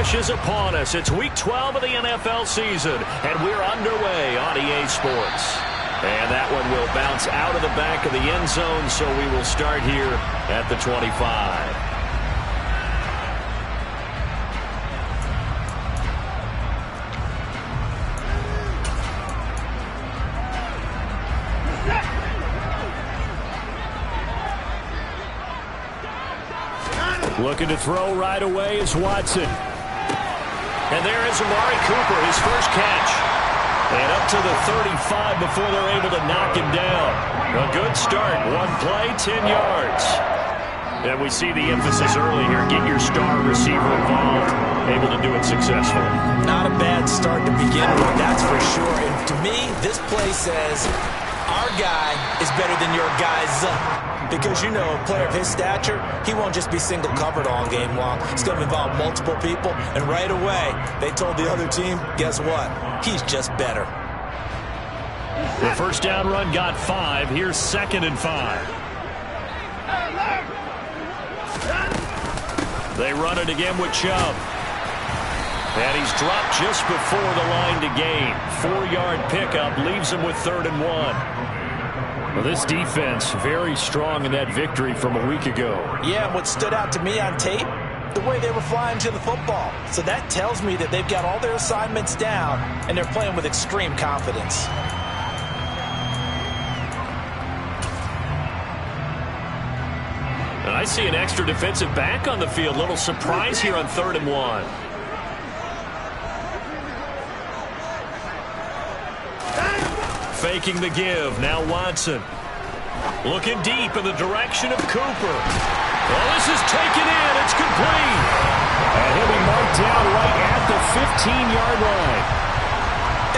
rush is upon us. It's Week 12 of the NFL season, and we're underway on EA Sports. And that one will bounce out of the back of the end zone, so we will start here at the 25. Looking to throw right away is Watson. And there is Amari Cooper, his first catch. And up to the 35 before they're able to knock him down. A good start. One play, 10 yards. And we see the emphasis early here. Get your star receiver involved. Able to do it successfully. Not a bad start to begin with, that's for sure. And to me, this play says, our guy is better than your guy's. Because, you know, a player of his stature, he won't just be single covered all game long. He's going to involve multiple people. And right away, they told the other team, guess what? He's just better. The first down run got 5. Here's 2nd and 5. They run it again with Chubb. And he's dropped just before the line to gain. 4-yard pickup leaves him with 3rd and 1. Well, this defense very strong in that victory from a week ago. Yeah, and what stood out to me on tape, the way they were flying to the football. So that tells me that they've got all their assignments down, and they're playing with extreme confidence. And I see an extra defensive back on the field. Little surprise here on 3rd and 1. Faking the give. Now Watson. Looking deep in the direction of Cooper. Well, this is taken in. It's complete. And he'll be marked down right at the 15-yard line.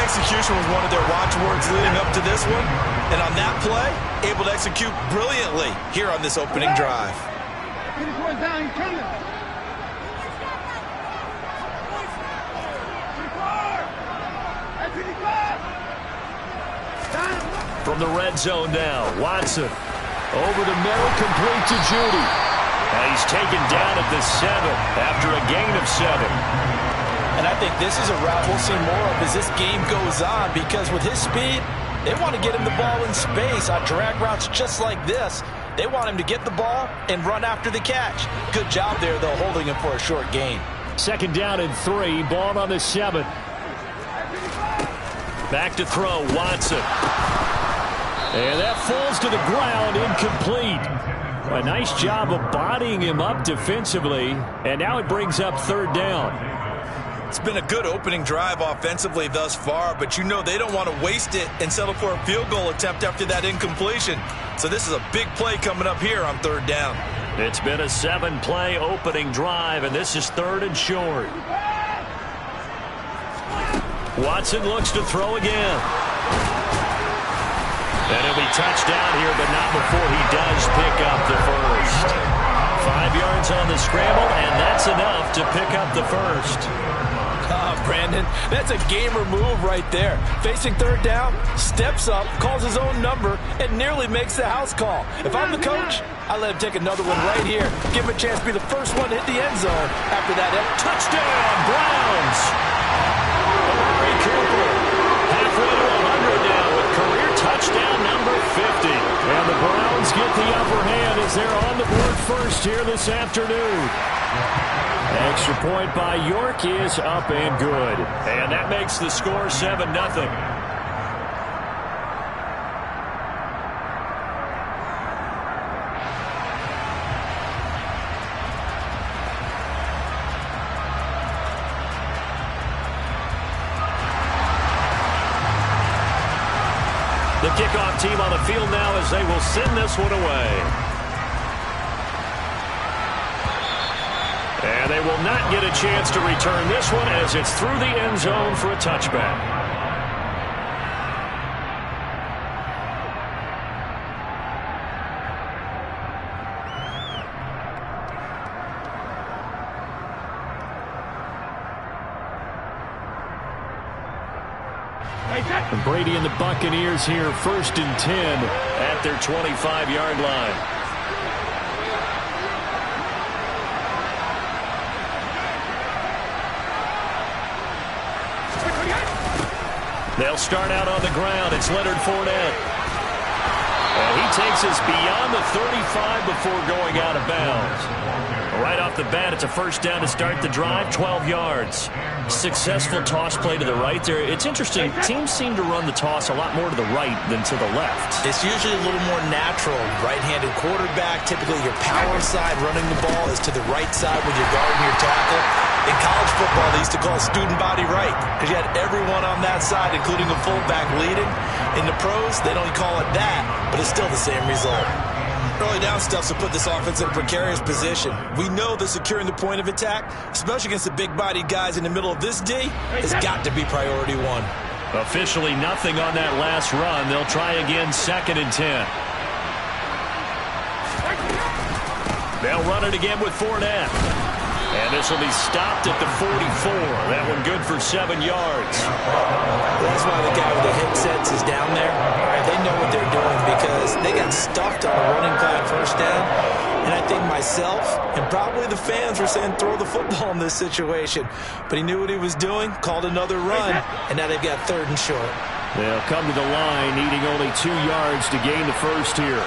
Execution was one of their watchwords leading up to this one. And on that play, able to execute brilliantly here on this opening drive. From the red zone now, Watson. Over the middle, complete to Judy. And he's taken down at the 7 after a gain of 7. And I think this is a route we'll see more of as this game goes on, because with his speed, they want to get him the ball in space on drag routes just like this. They want him to get the ball and run after the catch. Good job there, though, holding him for a short gain. 2nd down and 3, ball on the 7. Back to throw, Watson. And that falls to the ground, incomplete. A nice job of bodying him up defensively, and now it brings up 3rd down. It's been a good opening drive offensively thus far, but you know they don't want to waste it and settle for a field goal attempt after that incompletion. So this is a big play coming up here on 3rd down. It's been a 7-play opening drive, and this is 3rd and short. Watson looks to throw again. And he'll be touched down here, but not before he does pick up the first. 5 yards on the scramble, and that's enough to pick up the first. Brandon, that's a gamer move right there. Facing 3rd down, steps up, calls his own number, and nearly makes the house call. If I'm the coach, I let him take another one right here. Give him a chance to be the first one to hit the end zone after that. Touchdown, Browns! Amari Cooper, halfway to 100 now with career touchdown number 50. And the Browns get the upper hand as they're on the board first here this afternoon. Extra point by York is up and good. And that makes the score 7-0. The kickoff team on the field now as they will send this one away. And they will not get a chance to return this one as it's through the end zone for a touchback. Brady and the Buccaneers here, 1st and 10 at their 25-yard line. They'll start out on the ground. It's Leonard Fournette. And he takes us beyond the 35 before going out of bounds. Right off the bat, it's a first down to start the drive, 12 yards. Successful toss play to the right there. It's interesting. Teams seem to run the toss a lot more to the right than to the left. It's usually a little more natural. Right-handed quarterback, typically your power side running the ball is to the right side when you're guarding your tackle. In college football, they used to call student body right because you had everyone on that side, including a fullback leading. In the pros, they don't call it that, but it's still the same result. Early down stuff to put this offense in a precarious position. We know that securing the point of attack, especially against the big-bodied guys in the middle of this D, has got to be priority one. Officially nothing on that last run. They'll try again, 2nd and 10. They'll run it again with Fournette. And this will be stopped at the 44. That one good for 7 yards. That's why the guy with the headsets is down there. All right, they know what they're doing because they got stuffed on a running play on first down. And I think myself and probably the fans were saying throw the football in this situation. But he knew what he was doing, called another run, and now they've got 3rd and short. They'll come to the line, needing only 2 yards to gain the first here.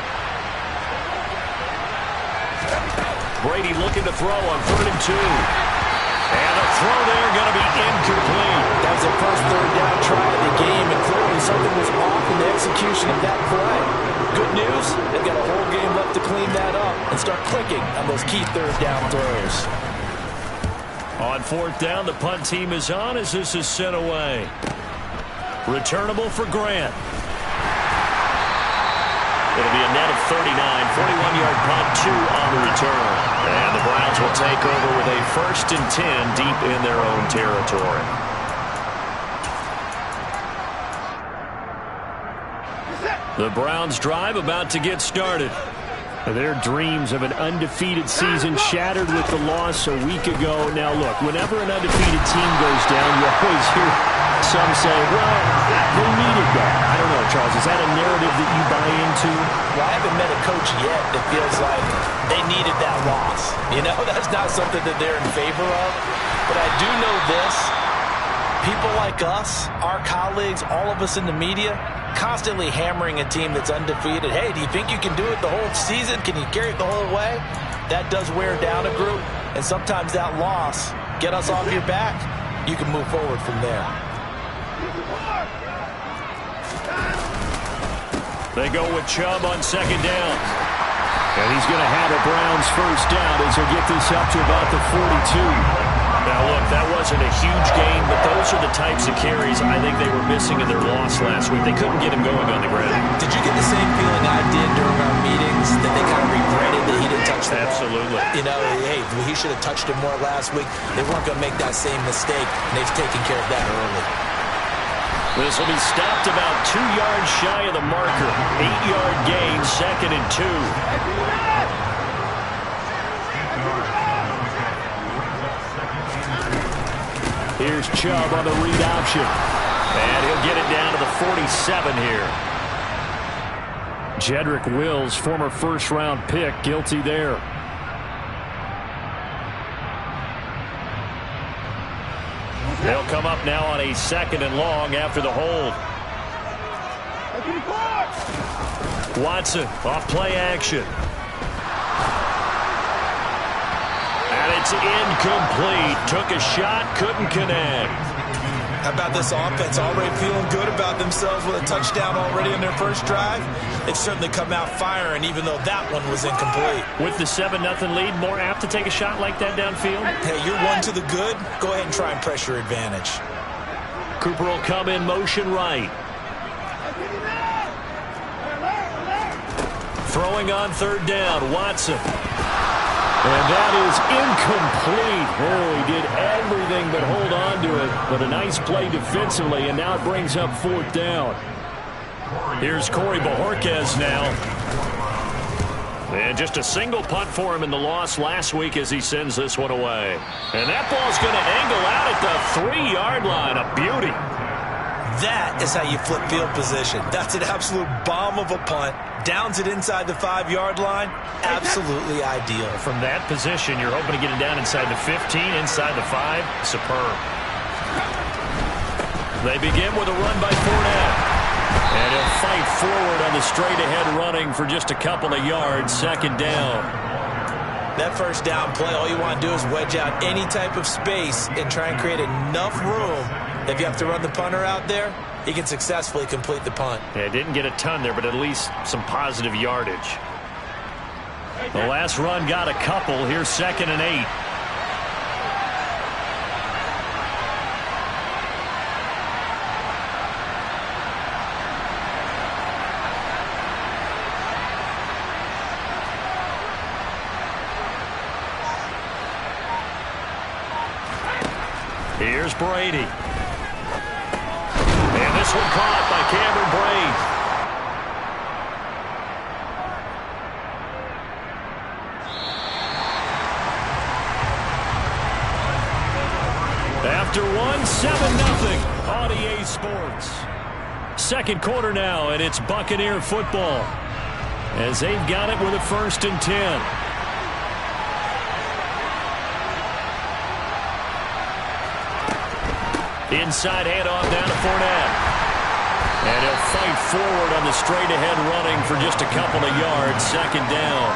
Brady looking to throw on 3rd and 2. And the throw there going to be incomplete. That was the first 3rd down try of the game, and clearly something was off in the execution of that play. Good news, they've got a whole game left to clean that up and start clicking on those key 3rd down throws. On 4th down, the punt team is on as this is sent away. Returnable for Grant. It'll be a net of 39, 41-yard punt, 2 on the return. And the Browns will take over with a 1st and 10 deep in their own territory. The Browns drive about to get started. Their dreams of an undefeated season shattered with the loss a week ago. Now, look, whenever an undefeated team goes down, you always hear some say, well, they needed that. I don't know, Charles. Is that a narrative that you buy into? Well, I haven't met a coach yet that feels like they needed that loss. You know, that's not something that they're in favor of. But I do know this. People like us, our colleagues, all of us in the media, constantly hammering a team that's undefeated. Hey, do you think you can do it the whole season? Can you carry it the whole way? That does wear down a group. And sometimes that loss, get us off your back, you can move forward from there. They go with Chubb on 2nd down. And he's going to have a Browns first down as he'll get this up to about the 42. Now, look, that wasn't a huge gain, but those are the types of carries I think they were missing in their loss last week. They couldn't get him going on the ground. Did you get the same feeling I did during our meetings, that they kind of regretted that he didn't touch the ball? Absolutely. You know, hey, he should have touched it more last week. They weren't going to make that same mistake, and they've taken care of that early. This will be stopped about 2 yards shy of the marker. 8-yard gain, 2nd and 2. Here's Chubb on the read option. And he'll get it down to the 47 here. Jedrick Wills, former first-round pick, guilty there. They'll come up now on a 2nd and long after the hold. Watson off play action. And it's incomplete. Took a shot, couldn't connect. How about this offense already feeling good about themselves with a touchdown already in their first drive? They've certainly come out firing, even though that one was incomplete. With the 7-0 lead, more apt to take a shot like that downfield? Hey, you're one to the good. Go ahead and try and press your advantage. Cooper will come in motion right. Throwing on 3rd down, Watson. And that is incomplete. Oh, he did everything but hold on to it. But a nice play defensively, and now it brings up 4th down. Here's Corey Bojorquez now. And just a single punt for him in the loss last week as he sends this one away. And that ball's going to angle out at the 3-yard line. A beauty. That is how you flip field position. That's an absolute bomb of a punt. Downs it inside the 5-yard line. Absolutely ideal. From that position, you're hoping to get it down inside the 15, inside the 5. Superb. They begin with a run by Fournette. And he'll fight forward on the straight-ahead running for just a couple of yards. Second down. That first down play, all you want to do is wedge out any type of space and try and create enough room. If you have to run the punter out there, he can successfully complete the punt. Yeah, didn't get a ton there, but at least some positive yardage. The last run got a couple. Here's 2nd and 8. Here's Brady. And this one caught by Cameron Brate. After one, 7-0 on EA Sports. Second quarter now, and it's Buccaneer football as they've got it with a 1st and 10. Inside handoff down to Fournette. And he'll fight forward on the straight-ahead running for just a couple of yards. Second down.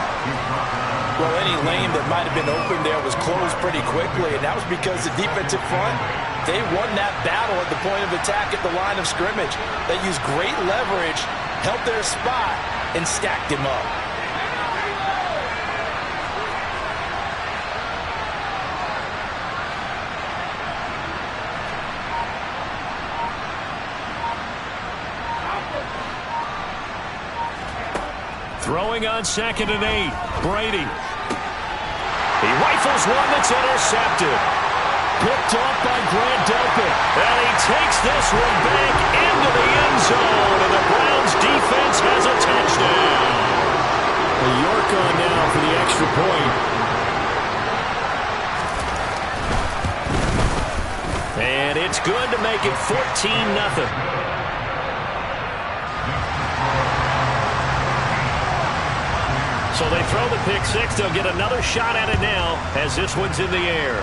Well, any lane that might have been open there was closed pretty quickly, and that was because the defensive front, they won that battle at the point of attack at the line of scrimmage. They used great leverage, held their spot, and stacked him up. Throwing on 2nd and 8. Brady. He rifles one that's intercepted. Picked off by Grant Delpit. And he takes this one back into the end zone. And the Browns defense has a touchdown. York on now for the extra point. And it's good to make it 14-0. So they throw the pick six. They'll get another shot at it now as this one's in the air.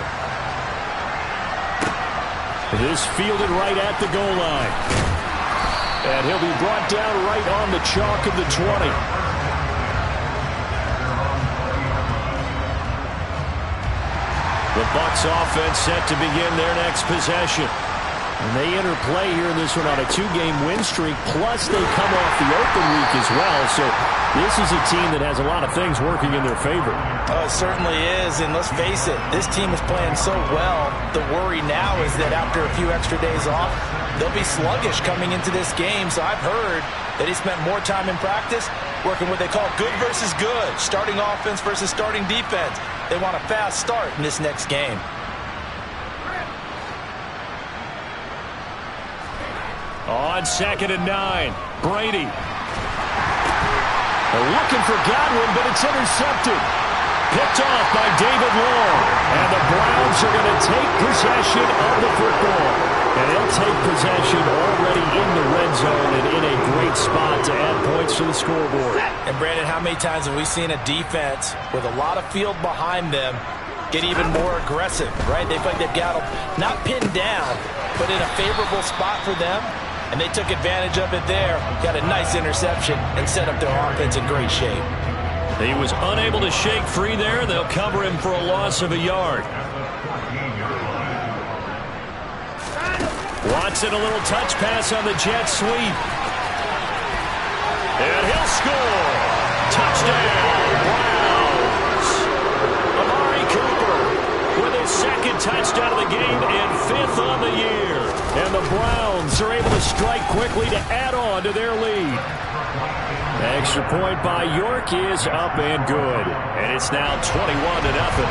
This fielded right at the goal line. And he'll be brought down right on the chalk of the 20. The Bucs offense set to begin their next possession. And they enter play here in this one on a 2-game win streak, plus they come off the open week as well. So this is a team that has a lot of things working in their favor. Oh, it certainly is, and let's face it, this team is playing so well. The worry now is that after a few extra days off, they'll be sluggish coming into this game. So I've heard that he spent more time in practice working what they call good versus good, starting offense versus starting defense. They want a fast start in this next game. On 2nd and 9, Brady. They're looking for Godwin, but it's intercepted. Picked off by David Long. And the Browns are going to take possession of the football. And they'll take possession already in the red zone and in a great spot to add points to the scoreboard. And, Brandon, how many times have we seen a defense with a lot of field behind them get even more aggressive, right? They feel like they've got them not pinned down, but in a favorable spot for them. And they took advantage of it there, got a nice interception, and set up their offense in great shape. He was unable to shake free there. They'll cover him for a loss of a yard. Watson, a little touch pass on the jet sweep. And he'll score. Touchdown, Browns. Amari Cooper with his 2nd touchdown of the game and 5th on the year. And the Browns are able to strike quickly to add on to their lead. Extra point by York is up and good. And it's now 21-0.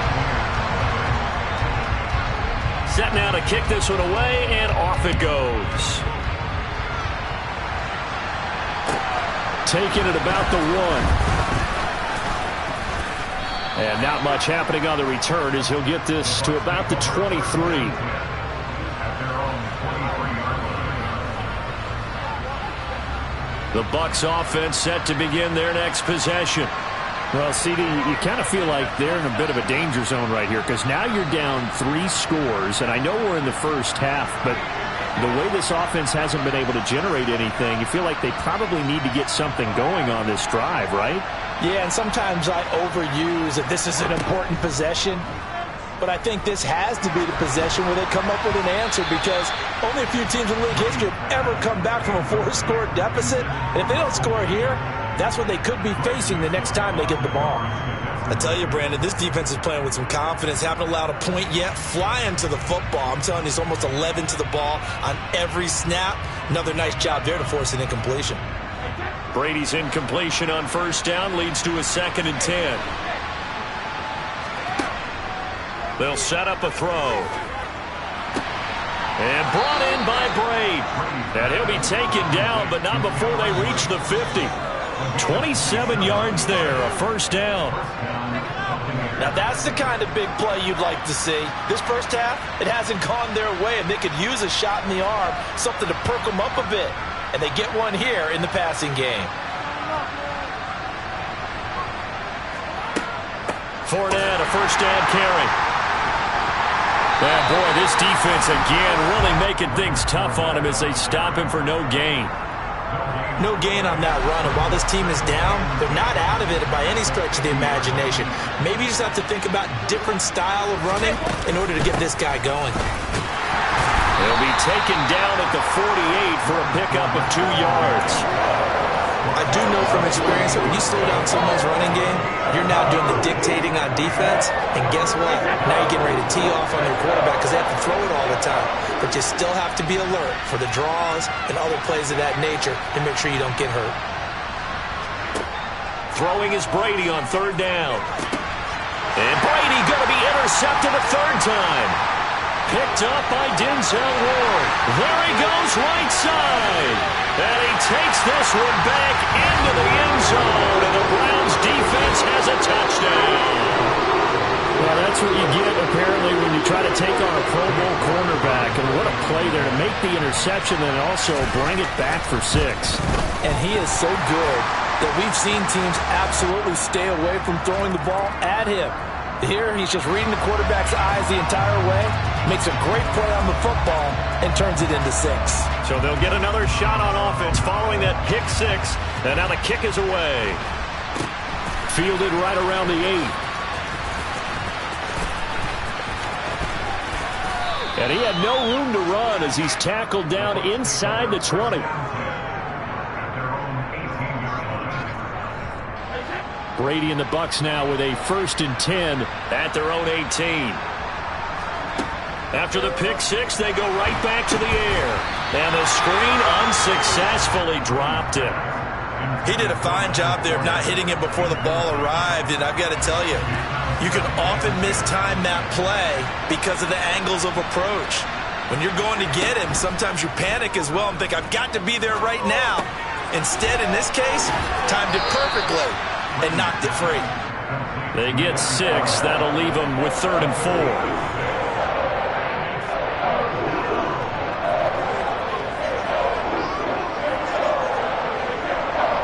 Set now to kick this one away, and off it goes. Taking it about the 1. And not much happening on the return as he'll get this to about the 23. The Bucs offense set to begin their next possession. Well, CD, you kind of feel like they're in a bit of a danger zone right here because now you're down 3 scores, and I know we're in the first half, but The way this offense hasn't been able to generate anything, you feel like they probably need to get something going on this drive, right? Yeah, and sometimes I overuse that this is an important possession. But I think this has to be the possession where they come up with an answer, because only a few teams in league history have ever come back from a 4-score deficit. And if they don't score here, that's what they could be facing the next time they get the ball. I tell you, Brandon, this defense is playing with some confidence. Haven't allowed a point yet. Flying to the football. I'm telling you, it's almost 11 to the ball on every snap. Another nice job there to force an incompletion. Brady's incompletion on first down leads to a 2nd and 10. They'll set up a throw. And brought in by Braid. And he'll be taken down, but not before they reach the 50. 27 yards there, a first down. Now that's the kind of big play you'd like to see. This first half, it hasn't gone their way, and they could use a shot in the arm, something to perk them up a bit. And they get one here in the passing game. Fournette, a first down carry. And boy, this defense again really making things tough on him as they stop him for no gain. No gain on that run, and while this team is down, they're not out of it by any stretch of the imagination. Maybe you just have to think about different style of running in order to get this guy going. He'll be taken down at the 48 for a pickup of 2 yards. I do know from experience that when you slow down someone's running game, you're now doing the dictating on defense, and guess what? Now you're getting ready to tee off on their quarterback because they have to throw it all the time. But you still have to be alert for the draws and other plays of that nature and make sure you don't get hurt. Throwing is Brady on 3rd down. And Brady going to be intercepted a 3rd time. Picked up by Denzel Ward. There he goes right side. And he takes this one back into the end zone. And the Browns defense has a touchdown. Well, that's what you get, apparently, when you try to take on a Pro Bowl cornerback. And what a play there to make the interception and also bring it back for 6. And he is so good that we've seen teams absolutely stay away from throwing the ball at him. Here, he's just reading the quarterback's eyes the entire way, makes a great play on the football, and turns it into 6. So they'll get another shot on offense following that pick 6. And now the kick is away. Fielded right around the 8. And he had no room to run as he's tackled down inside the 20. Brady and the Bucs now with a 1st and 10 at their own 18. After the pick 6, they go right back to the air. And the screen unsuccessfully dropped him. He did a fine job there of not hitting it before the ball arrived. And I've got to tell you, you can often mistime that play because of the angles of approach. When you're going to get him, sometimes you panic as well and think, I've got to be there right now. Instead, in this case, timed it perfectly and knocked it free. They get 6. That'll leave them with 3rd and 4.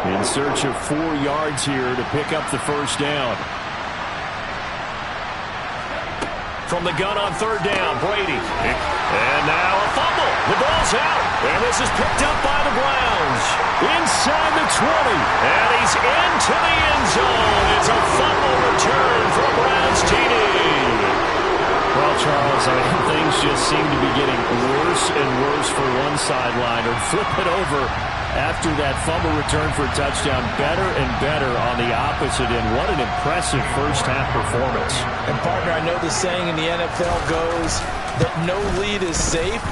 In search of 4 yards here to pick up the first down. From the gun on 3rd down, Brady. And now a fumble. The ball's out. And this is picked up by the Browns. Inside the 20. And he's into the end zone. It's a fumble return for a Browns TD. Well, Charles, I mean, things just seem to be getting worse and worse for one sideline. Or flip it over after that fumble return for a touchdown. Better and better on the opposite end. What an impressive first-half performance. And, partner, I know the saying in the NFL goes that no lead is safe.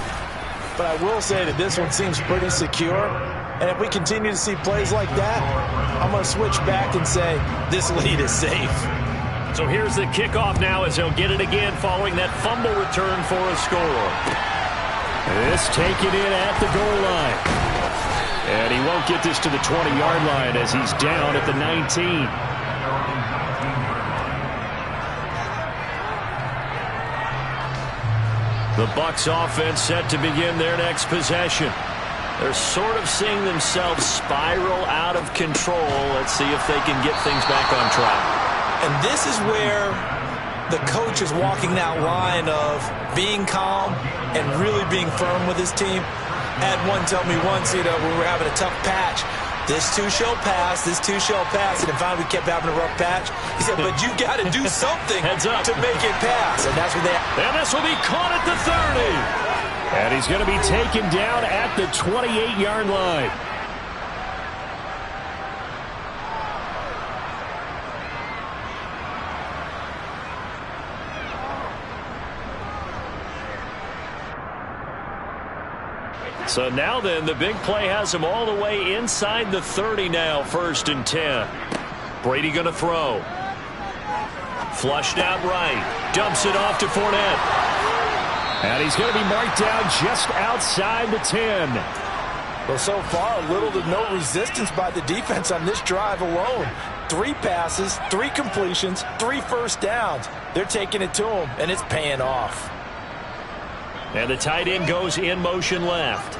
But I will say that this one seems pretty secure. And if we continue to see plays like that, I'm going to switch back and say this lead is safe. So here's the kickoff now as they'll get it again following that fumble return for a score. This taken in at the goal line. And he won't get this to the 20-yard line as he's down at the 19. The Bucs offense set to begin their next possession. They're sort of seeing themselves spiral out of control. Let's see if they can get things back on track. And this is where the coach is walking that line of being calm and really being firm with his team. I had one tell me once, when we were having a tough patch, this too shall pass, this too shall pass. And finally we kept having a rough patch. He said, but you got to do something to make it pass. And that's what they... And this will be caught at the 30. And he's going to be taken down at the 28-yard line. So now then, the big play has him all the way inside the 30 now, 1st and 10. Brady going to throw. Flushed out right. Dumps it off to Fournette. And he's going to be marked down just outside the 10. Well, so far, little to no resistance by the defense on this drive alone. 3 passes, 3 completions, 3 first downs. They're taking it to him, and it's paying off. And the tight end goes in motion left.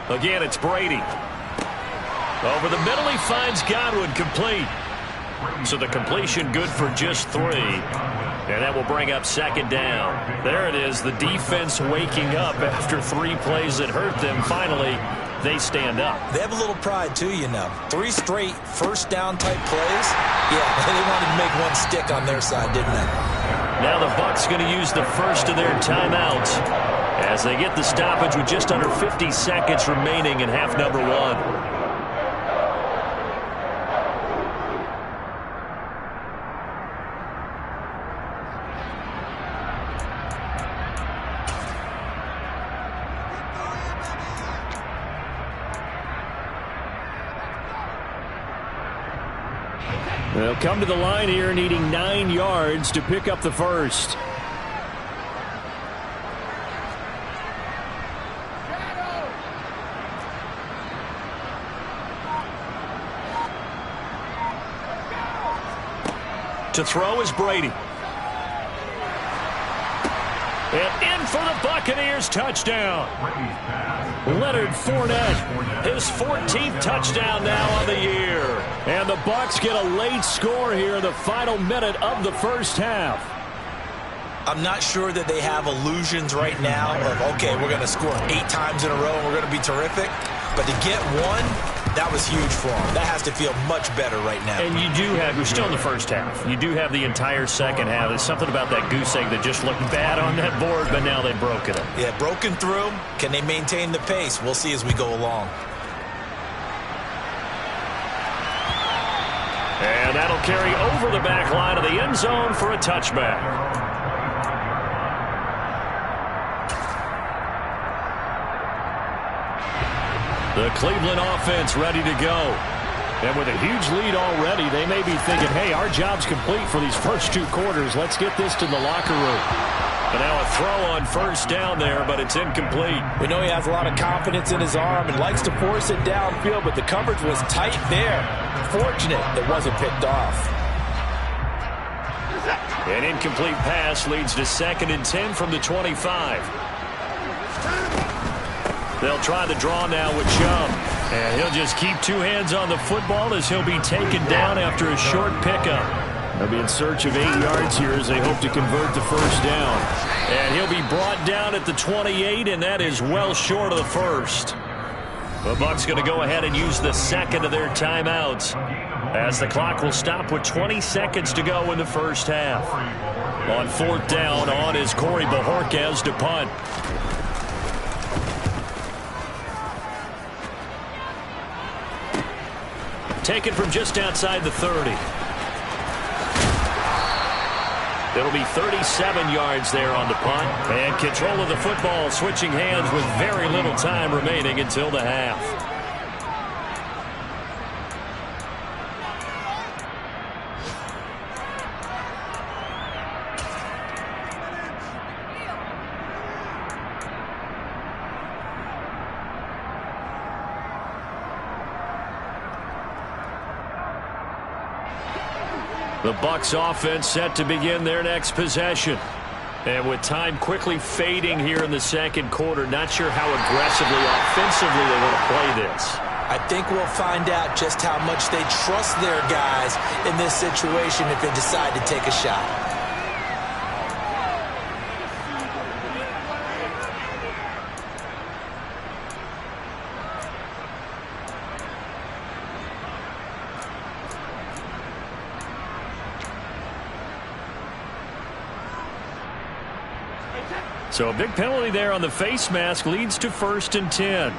Again, it's Brady. Over the middle, he finds Godwin, complete. So the completion good for just 3. And that will bring up 2nd down. There it is, the defense waking up after 3 plays that hurt them. Finally, they stand up. They have a little pride, too, 3 straight first down type plays. Yeah, they wanted to make one stick on their side, didn't they? Now the Bucs going to use the first of their timeouts as they get the stoppage with just under 50 seconds remaining in half number 1. They'll come to the line here needing 9 yards to pick up the first. To throw is Brady. And in for the Buccaneers touchdown. Leonard Fournette, his 14th touchdown now on the year. And the Bucs get a late score here in the final minute of the first half. I'm not sure that they have illusions right now of, okay, we're going to score 8 times in a row and we're going to be terrific. But to get one, that was huge for them. That has to feel much better right now. And you do have, you're still in the first half. You do have the entire second half. There's something about that goose egg that just looked bad on that board, but now they've broken it. Yeah, broken through. Can they maintain the pace? We'll see as we go along. And that'll carry over the back line of the end zone for a touchback. The Cleveland offense ready to go. And with a huge lead already, they may be thinking, hey, our job's complete for these first 2 quarters. Let's get this to the locker room. And now a throw on first down there, but it's incomplete. We know he has a lot of confidence in his arm and likes to force it downfield, but the coverage was tight there. Fortunate it wasn't picked off. An incomplete pass leads to 2nd and 10 from the 25. They'll try the draw now with Chubb. And he'll just keep 2 hands on the football as he'll be taken down after a short pickup. They'll be in search of 8 yards here as they hope to convert the first down. And he'll be brought down at the 28, and that is well short of the first. The Bucs going to go ahead and use the 2nd of their timeouts as the clock will stop with 20 seconds to go in the first half. On 4th down, on is Corey Bojorquez to punt. Taken from just outside the 30. It'll be 37 yards there on the punt. And control of the football switching hands with very little time remaining until the half. The Bucs offense set to begin their next possession. And with time quickly fading here in the second quarter, not sure how aggressively, offensively they want to play this. I think we'll find out just how much they trust their guys in this situation if they decide to take a shot. So a big penalty there on the face mask leads to 1st and 10.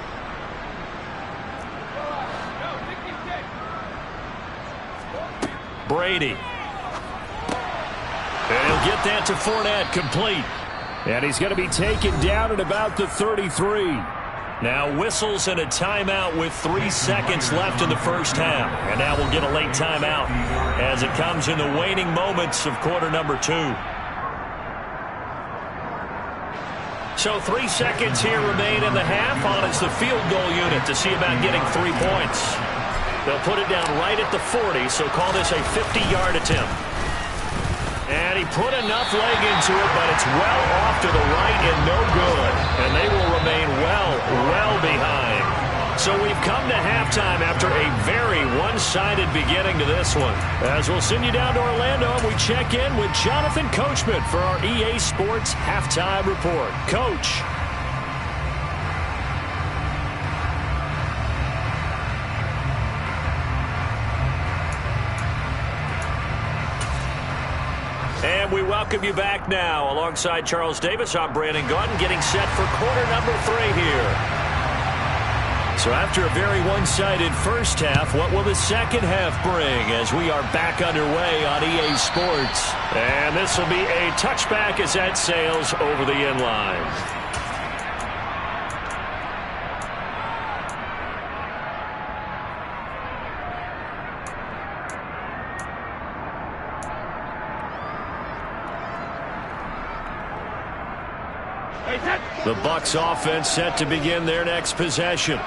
Brady. And he'll get that to Fournette, complete. And he's going to be taken down at about the 33. Now whistles and a timeout with 3 seconds left in the first half. And now we'll get a late timeout as it comes in the waning moments of quarter number 2. So 3 seconds here remain in the half. On is the field goal unit to see about getting 3 points. They'll put it down right at the 40, so call this a 50-yard attempt. And he put enough leg into it, but it's well off to the right and no good. And they will remain well behind. So we've come to halftime after a very one-sided beginning to this one. As we'll send you down to Orlando, and we check in with Jonathan Coachman for our EA Sports Halftime Report. Coach. And we welcome you back now. Alongside Charles Davis, I'm Brandon Gaudin, getting set for quarter number 3 here. So after a very one-sided first half, what will the second half bring as we are back underway on EA Sports? And this will be a touchback as that sails over the end line. The Bucs offense set to begin their next possession.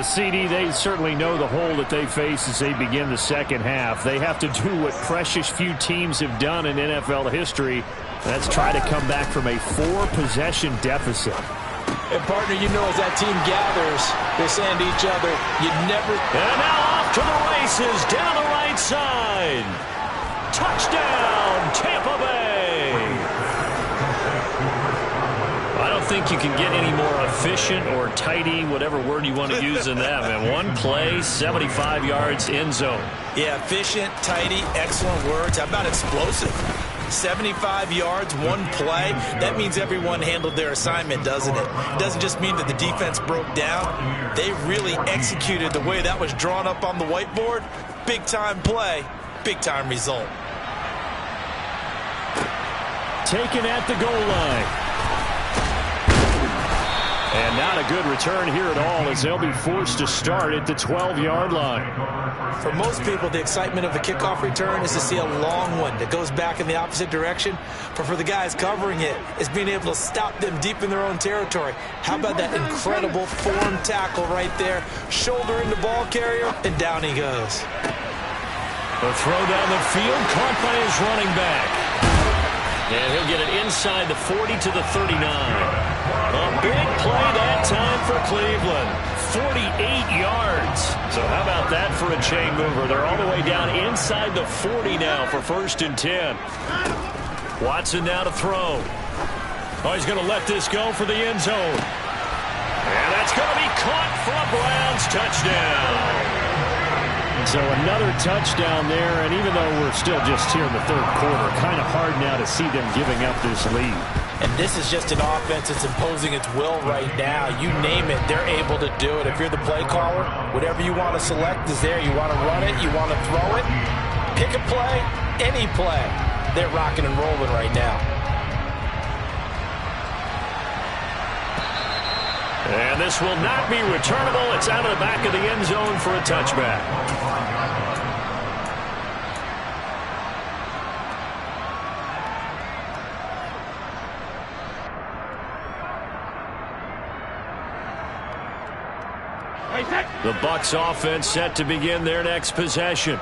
CD, they certainly know the hole that they face as they begin the second half. They have to do what precious few teams have done in NFL history. That's try to come back from a 4-possession deficit. And partner, you know, as that team gathers, they're saying to each other, you never... And now off to the races, down the right side. Touchdown, Tampa Bay. I don't think you can get any more efficient or tidy, whatever word you want to use in that, man. One play, 75 yards, end zone. Yeah, efficient, tidy, excellent words. How about explosive? 75 yards, one play. That means everyone handled their assignment, doesn't it? It doesn't just mean that the defense broke down. They really executed the way that was drawn up on the whiteboard. Big-time play, big-time result. Taken at the goal line. And not a good return here at all as they'll be forced to start at the 12-yard line. For most people, the excitement of a kickoff return is to see a long one that goes back in the opposite direction. But for the guys covering it, it's being able to stop them deep in their own territory. How about that incredible form tackle right there? Shoulder in the ball carrier, and down he goes. A throw down the field, caught by his running back. And he'll get it inside the 40 to the 39. A big play that time for Cleveland. 48 yards. So how about that for a chain mover? They're all the way down inside the 40 now for 1st and 10. Watson now to throw. Oh, he's going to let this go for the end zone. And that's going to be caught for a Browns touchdown. So another touchdown there, and even though we're still just here in the third quarter, kind of hard now to see them giving up this lead. And this is just an offense that's imposing its will right now. You name it, they're able to do it. If you're the play caller, whatever you want to select is there. You want to run it, you want to throw it, pick a play, any play. They're rocking and rolling right now. And this will not be returnable. It's out of the back of the end zone for a touchback. The Bucs offense set to begin their next possession.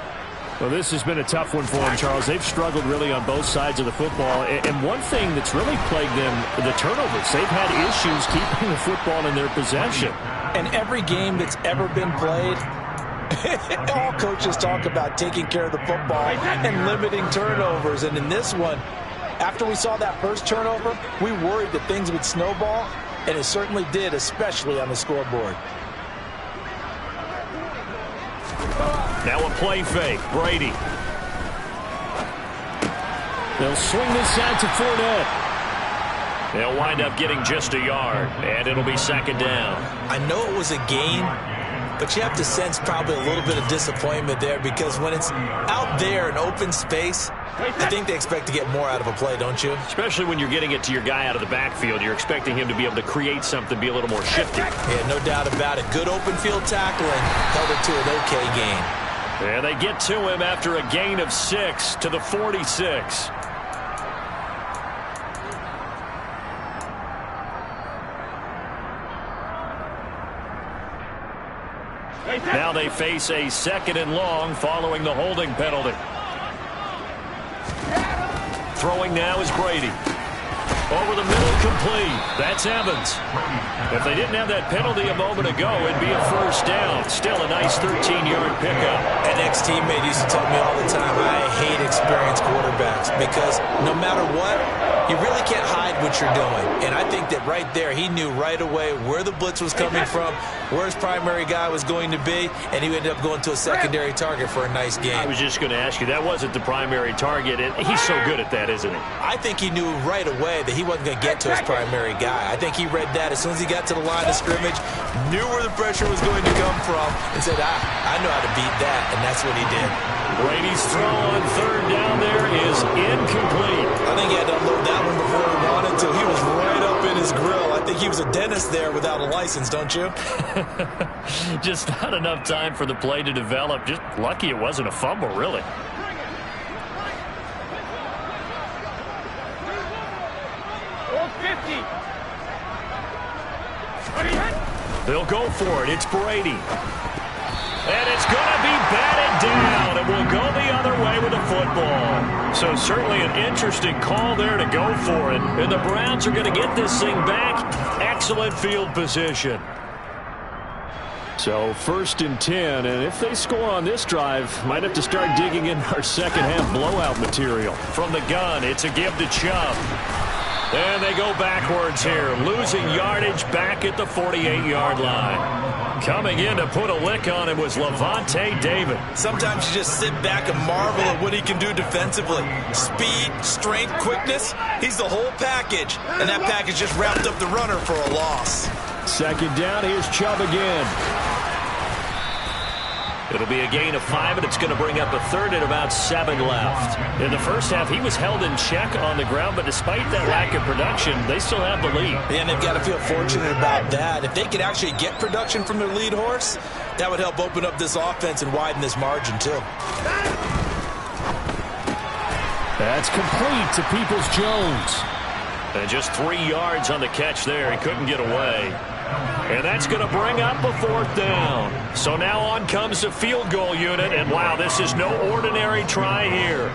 Well, this has been a tough one for them, Charles. They've struggled really on both sides of the football. And one thing that's really plagued them, the turnovers. They've had issues keeping the football in their possession. And every game that's ever been played, all coaches talk about taking care of the football and limiting turnovers. And in this one, after we saw that first turnover, we worried that things would snowball, and it certainly did, especially on the scoreboard. Now a play fake. Brady. They'll swing this out to Fournette. They'll wind up getting just a yard, and it'll be second down. I know it was a gain, but you have to sense probably a little bit of disappointment there, because when it's out there in open space, I think they expect to get more out of a play, don't you? Especially when you're getting it to your guy out of the backfield. You're expecting him to be able to create something, be a little more shifty. Yeah, no doubt about it. Good open field tackling. Held it to an okay gain. And they get to him after a gain of 6 to the 46. Now they face a 2nd and long following the holding penalty. Throwing now is Brady. Over the middle, complete. That's Evans. If they didn't have that penalty a moment ago, it'd be a first down. Still a nice 13-yard pickup. An ex-teammate used to tell me all the time, I hate experienced quarterbacks, because no matter what, you really can't hide what you're doing. And I think that right there, he knew right away where the blitz was coming from, where his primary guy was going to be, and he ended up going to a secondary target for a nice game. I was just going to ask you, that wasn't the primary target. He's so good at that, isn't he? I think he knew right away that he wasn't going to get to his primary guy. I think he read that as soon as he got to the line of scrimmage, knew where the pressure was going to come from, and said, I know how to beat that, and that's what he did. Brady's throw on 3rd down there is incomplete. I think he had to unload that one before he wanted to. He was right up in his grill. I think he was a dentist there without a license, don't you? Just not enough time for the play to develop. Just lucky it wasn't a fumble, really. They'll go for it. It's Brady. And it's going to be batted down, and we'll go the other way with the football. So certainly an interesting call there to go for it. And the Browns are going to get this thing back. Excellent field position. So 1st and 10, and if they score on this drive, might have to start digging in our second-half blowout material. From the gun, it's a give to Chubb. And they go backwards here, losing yardage back at the 48-yard line. Coming in to put a lick on him was Levante David. Sometimes you just sit back and marvel at what he can do defensively. Speed, strength, quickness, he's the whole package. And that package just wrapped up the runner for a loss. 2nd down, here's Chubb again. It'll be a gain of 5, and it's going to bring up a 3rd and about 7 left. In the first half, he was held in check on the ground, but despite that lack of production, they still have the lead. And they've got to feel fortunate about that. If they could actually get production from their lead horse, that would help open up this offense and widen this margin, too. That's complete to Peoples-Jones. And just 3 yards on the catch there. He couldn't get away. And that's going to bring up a 4th down. So now on comes the field goal unit. And, wow, this is no ordinary try here.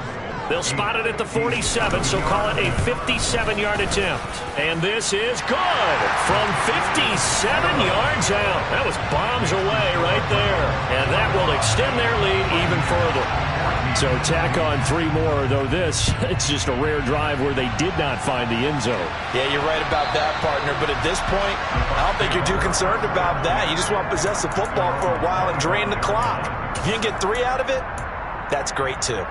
They'll spot it at the 47, so call it a 57-yard attempt. And this is good from 57 yards out. That was bombs away right there. And that will extend their lead even further. So tack on 3 more, though it's just a rare drive where they did not find the end zone. Yeah, you're right about that, partner. But at this point, I don't think you're too concerned about that. You just want to possess the football for a while and drain the clock. If you can get 3 out of it, that's great, too.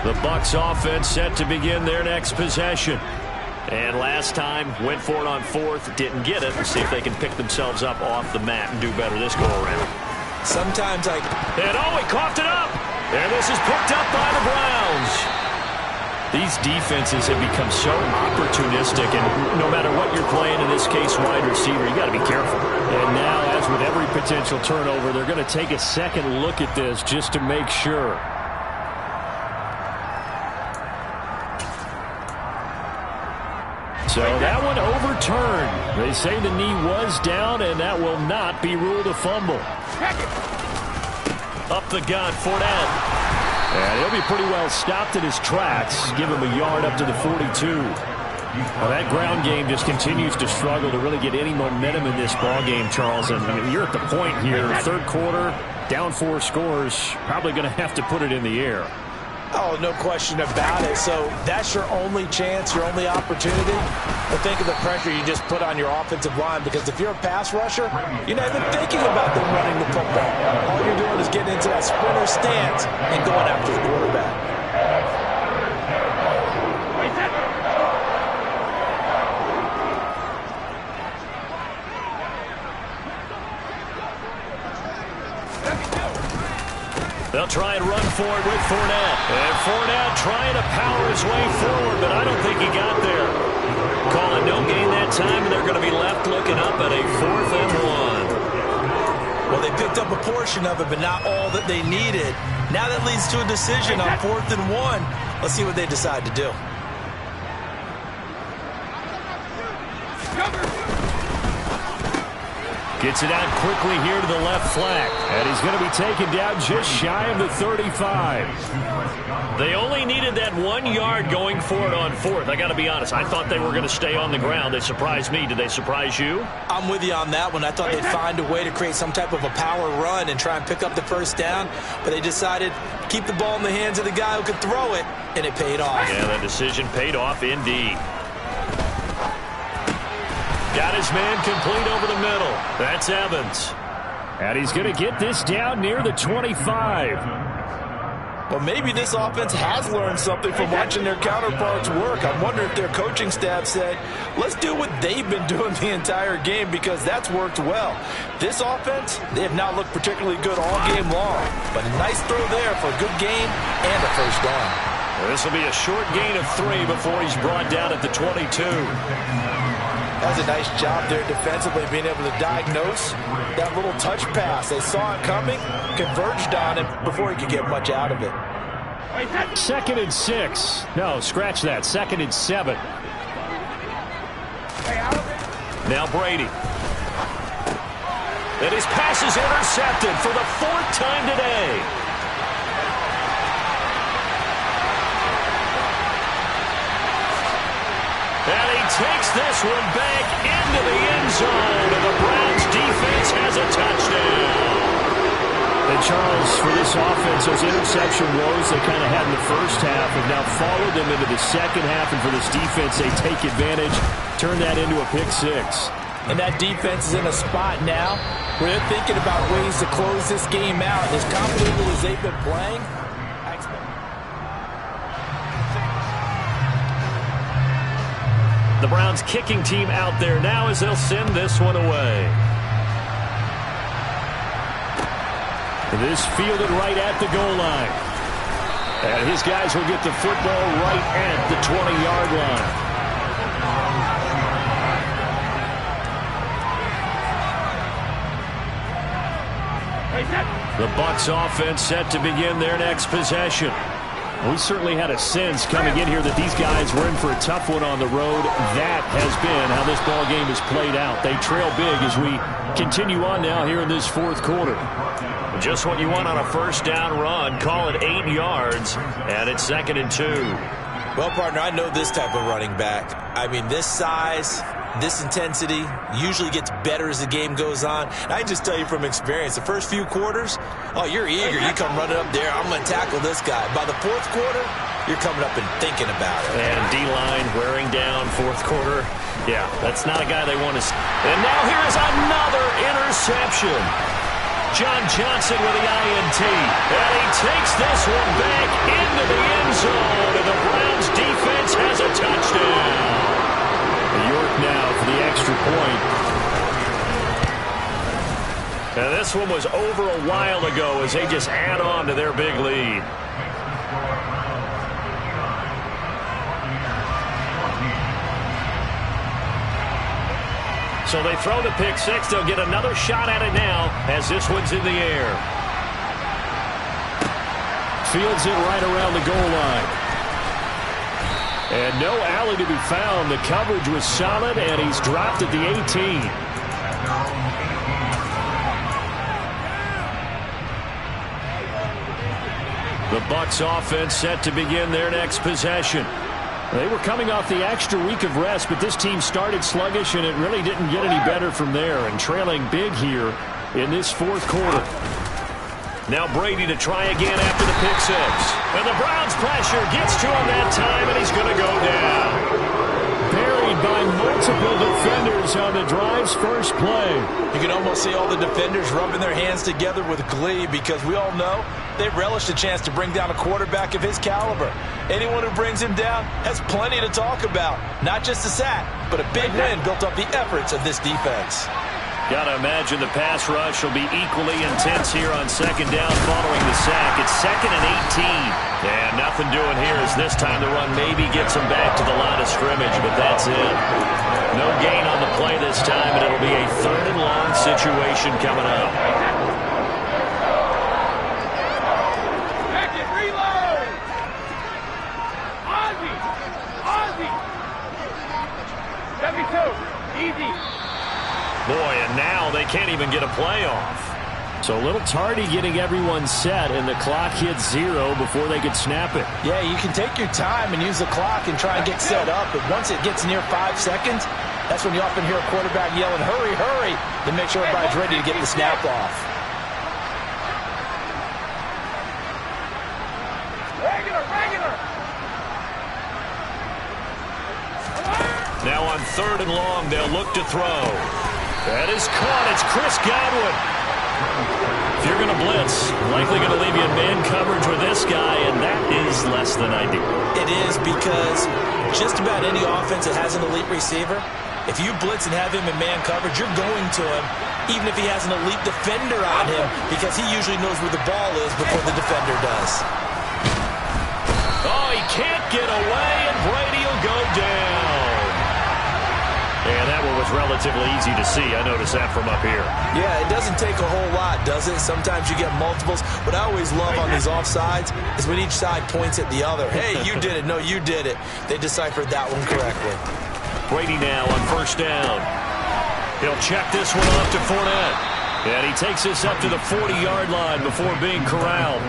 The Bucs offense set to begin their next possession. And last time, went for it on 4th, didn't get it. Let's see if they can pick themselves up off the mat and do better this go-around. Sometimes I... And he coughed it up! And this is picked up by the Browns. These defenses have become so opportunistic, and no matter what you're playing, in this case, wide receiver, you got to be careful. And now, as with every potential turnover, they're going to take a second look at this just to make sure. So that one overturned. They say the knee was down, and that will not be ruled a fumble. Up the gut, Fournette. And he'll be pretty well stopped in his tracks. Give him a yard up to the 42. Well, that ground game just continues to struggle to really get any momentum in this ball game, Charles. And you're at the point here, third quarter, down 4 scores, probably going to have to put it in the air. Oh, no question about it. So that's your only chance, your only opportunity. But think of the pressure you just put on your offensive line, because if you're a pass rusher, you're not even thinking about them running the football. All you're doing is getting into that sprinter stance and going after the quarterback. They'll try and run for it with Fournette. And Fournette trying to power his way forward, but I don't think he got there. Call it no gain that time, and they're going to be left looking up at a 4th and 1. Well, they picked up a portion of it, but not all that they needed. Now that leads to a decision on 4th and 1. Let's see what they decide to do. Gets it out quickly here to the left flank. And he's going to be taken down just shy of the 35. They only needed that 1 yard going for it on 4th. I got to be honest. I thought they were going to stay on the ground. They surprised me. Did they surprise you? I'm with you on that one. I thought they'd find a way to create some type of a power run and try and pick up the first down. But they decided to keep the ball in the hands of the guy who could throw it, and it paid off. Yeah, that decision paid off indeed. Got his man complete over the middle. That's Evans. And he's going to get this down near the 25. Well, maybe this offense has learned something from watching their counterparts work. I wonder if their coaching staff said, let's do what they've been doing the entire game, because that's worked well. This offense, they have not looked particularly good all game long. But a nice throw there for a good game and a first down. This will be a short gain of 3 before he's brought down at the 22. That was a nice job there defensively, being able to diagnose that little touch pass. They saw it coming, converged on it before he could get much out of it. 2nd and 6. No, scratch that. 2nd and 7. Now Brady. And his pass is intercepted for the 4th time today. And he takes this one back into the end zone, and the Browns defense has a touchdown. And Charles, for this offense, those interception woes they kind of had in the first half have now followed them into the second half, and for this defense, they take advantage, turn that into a pick-6. And that defense is in a spot now where they're thinking about ways to close this game out. And as confidently as they've been playing, the Browns kicking team out there now as they'll send this one away. This fielded right at the goal line. And his guys will get the football right at the 20-yard line. The Bucs offense set to begin their next possession. We certainly had a sense coming in here that these guys were in for a tough one on the road. That has been how this ball game has played out. They trail big as we continue on now here in this 4th quarter. Just what you want on a first down run. Call it 8 yards, and it's 2nd and 2. Well, partner, I know this type of running back. I mean, this size, this intensity usually gets better as the game goes on. And I just tell you from experience, the first few quarters, oh, you're eager. You come running up there, I'm going to tackle this guy. By the 4th quarter, you're coming up and thinking about it. And D-line wearing down 4th quarter. Yeah, that's not a guy they want to see. And now here is another interception. John Johnson with the INT. And he takes this one back into the end zone. And the Browns defense has a touchdown. York now for the extra point. And this one was over a while ago as they just add on to their big lead. So they throw the pick-6. They'll get another shot at it now as this one's in the air. Fields it right around the goal line. And no alley to be found. The coverage was solid, and he's dropped at the 18. The Bucs offense set to begin their next possession. They were coming off the extra week of rest, but this team started sluggish, and it really didn't get any better from there, and trailing big here in this fourth quarter. Now Brady to try again after the pick six. And the Browns pressure gets to him that time, and he's going to go down. Buried by multiple defenders on the drive's first play. You can almost see all the defenders rubbing their hands together with glee because we all know they relish the chance to bring down a quarterback of his caliber. Anyone who brings him down has plenty to talk about. Not just a sack, but a big win built up the efforts of this defense. Gotta imagine the pass rush will be equally intense here on second down following the sack. It's 2nd and 18. And nothing doing here as this time the run maybe gets him back to the line of scrimmage, but that's it. No gain on the play this time, and it'll be a 3rd and long situation coming up. Boy, and now they can't even get a play off. So a little tardy getting everyone set, and the clock hits 0 before they could snap it. Yeah, you can take your time and use the clock and try and get set up, but once it gets near 5 seconds, that's when you often hear a quarterback yelling, hurry, hurry, to make sure everybody's ready to get the snap off. Now on 3rd and long, they'll look to throw. That is caught. It's Chris Godwin. If you're going to blitz, likely going to leave you in man coverage with this guy, and that is less than ideal. It is because just about any offense that has an elite receiver, if you blitz and have him in man coverage, you're going to him, even if he has an elite defender on him, because he usually knows where the ball is before the defender does. Oh, he can't get away, and Brady will go down. And that one was relatively easy to see. I noticed that from up here. Yeah, it doesn't take a whole lot, does it? Sometimes you get multiples. What I always love on these offsides is when each side points at the other. Hey, you did it. No, you did it. They deciphered that one correctly. Brady now on 1st down. He'll check this one off to Fournette. And he takes this up to the 40-yard line before being corralled.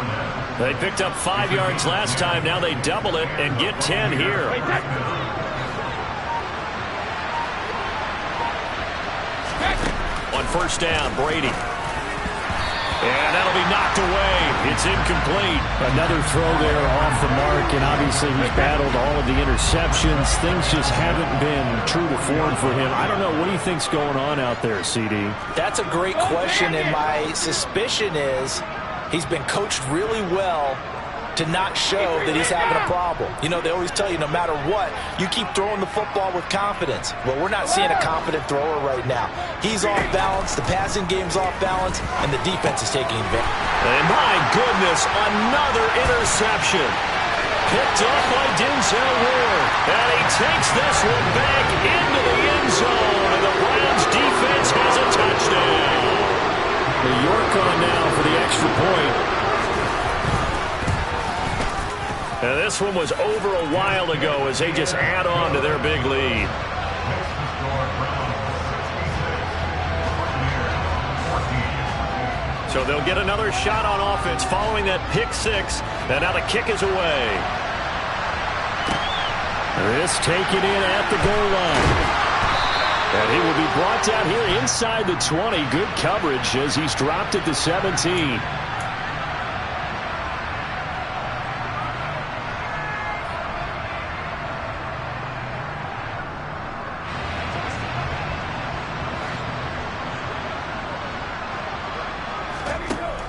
They picked up 5 yards last time. Now they double it and get 10 here. On 1st down, Brady. And that'll be knocked away. It's incomplete. Another throw there off the mark, and obviously he's battled all of the interceptions. Things just haven't been true to form for him. I don't know. What do you think's going on out there, CD? That's a great question, and my suspicion is he's been coached really well to not show that he's having a problem. You know, they always tell you no matter what, you keep throwing the football with confidence. Well, we're not seeing a confident thrower right now. He's off balance, the passing game's off balance, and the defense is taking advantage. And my goodness, another interception. Picked up by Denzel Ward. And he takes this one back into the end zone, and the Browns defense has a touchdown. The York on now for the extra point. And this one was over a while ago as they just add on to their big lead. So they'll get another shot on offense following that pick six. And now the kick is away. This taken in at the goal line. And he will be brought down here inside the 20. Good coverage as he's dropped at the 17.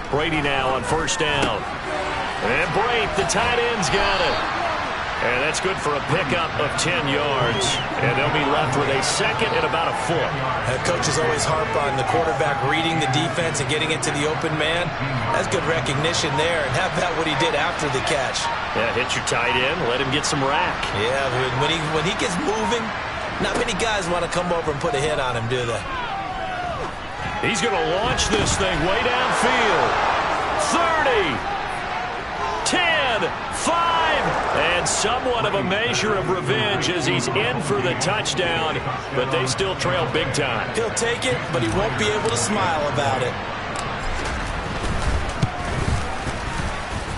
Brady now on 1st down. And Brate, the tight end's got it. And that's good for a pickup of 10 yards. And they'll be left with a 2nd and about a foot. Coaches always harp on the quarterback reading the defense and getting into the open man. That's good recognition there. And how about what he did after the catch? Yeah, hit your tight end, let him get some rack. Yeah, when he gets moving, not many guys want to come over and put a hit on him, do they? He's going to launch this thing way downfield. 30, 10, 5, and somewhat of a measure of revenge as he's in for the touchdown, but they still trail big time. He'll take it, but he won't be able to smile about it.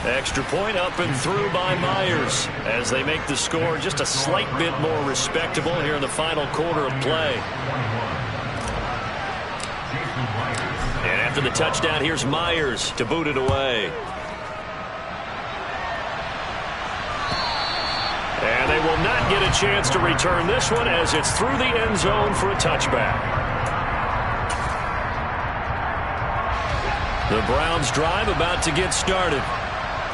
Extra point up and through by Myers as they make the score just a slight bit more respectable here in the final quarter of play. And after the touchdown, here's Myers to boot it away. And they will not get a chance to return this one as it's through the end zone for a touchback. The Browns drive about to get started.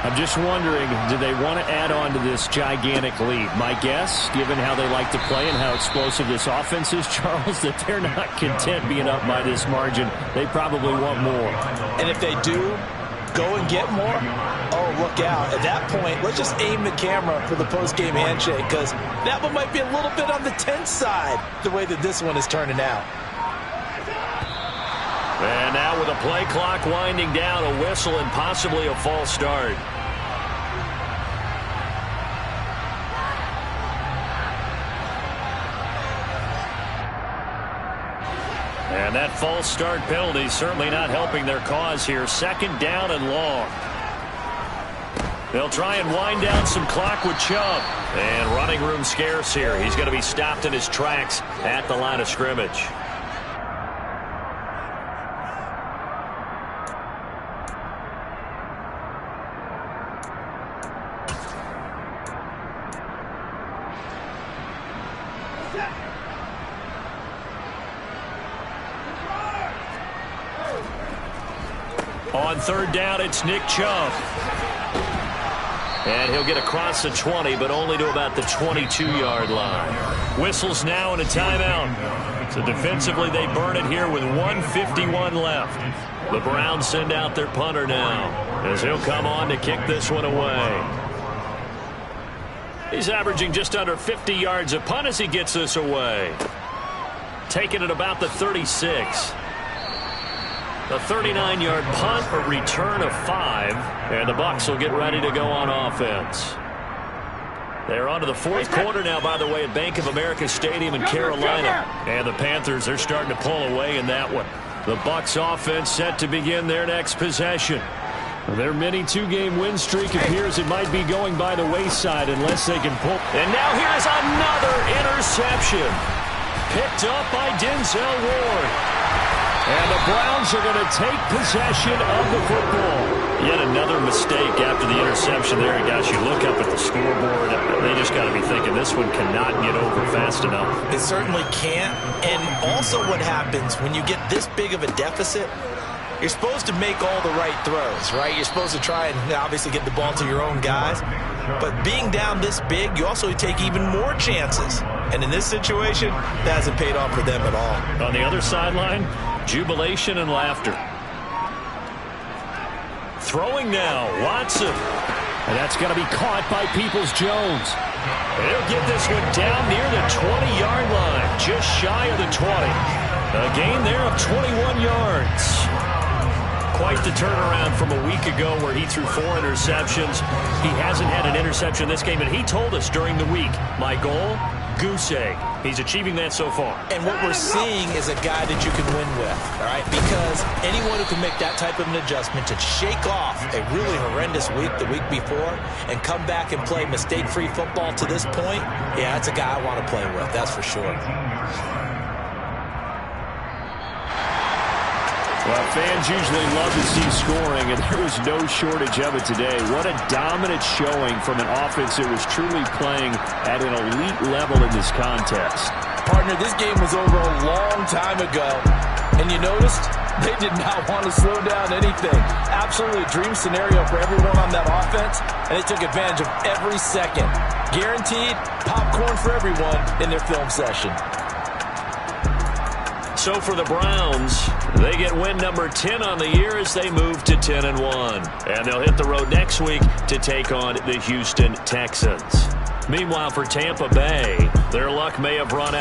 I'm just wondering, do they want to add on to this gigantic lead? My guess, given how they like to play and how explosive this offense is, Charles, that they're not content being up by this margin. They probably want more. And if they do go and get more, oh, look out. At that point, let's just aim the camera for the post-game handshake, because that one might be a little bit on the tense side, the way that this one is turning out. And now with a play clock winding down, a whistle and possibly a false start. And that false start penalty certainly not helping their cause here. Second down and long. They'll try and wind down some clock with Chubb. And running room scarce here. He's going to be stopped in his tracks at the line of scrimmage. On third down, it's Nick Chubb. And he'll get across the 20, but only to about the 22-yard line. Whistles now and a timeout. So defensively, they burn it here with 1:51 left. The Browns send out their punter now as he'll come on to kick this one away. He's averaging just under 50 yards a punt as he gets this away. Taking it about the 36. A 39-yard punt, a return of 5, and the Bucs will get ready to go on offense. They're on to the fourth quarter now, by the way, at Bank of America Stadium in Carolina. And the Panthers, they're starting to pull away in that one. The Bucs offense set to begin their next possession. Their mini two-game win streak appears it might be going by the wayside unless they can pull. And now here's another interception. Picked up by Denzel Ward. And the Browns are going to take possession of the football. Yet another mistake after the interception there. And guys, you look up at the scoreboard, they just got to be thinking this one cannot get over fast enough. It certainly can't. And also what happens when you get this big of a deficit, you're supposed to make all the right throws, right? You're supposed to try and obviously get the ball to your own guys. But being down this big, you also take even more chances. And in this situation, that hasn't paid off for them at all. On the other sideline, jubilation and laughter. Throwing now, Watson. And that's going to be caught by Peoples-Jones. He'll get this one down near the 20-yard line, just shy of the 20. A gain there of 21 yards. Quite the turnaround from a week ago where he threw 4 interceptions. He hasn't had an interception this game, and he told us during the week, my goal, goose egg. He's achieving that so far. And what we're seeing is a guy that you can win with, all right? Because anyone who can make that type of an adjustment to shake off a really horrendous week the week before and come back and play mistake-free football to this point, yeah, that's a guy I want to play with, that's for sure. Well, fans usually love to see scoring, and there was no shortage of it today. What a dominant showing from an offense that was truly playing at an elite level in this contest. Partner, this game was over a long time ago, and you noticed they did not want to slow down anything. Absolutely a dream scenario for everyone on that offense, and they took advantage of every second. Guaranteed popcorn for everyone in their film session. So for the Browns, they get win number 10 on the year as they move to 10-1. And they'll hit the road next week to take on the Houston Texans. Meanwhile, for Tampa Bay, their luck may have run out.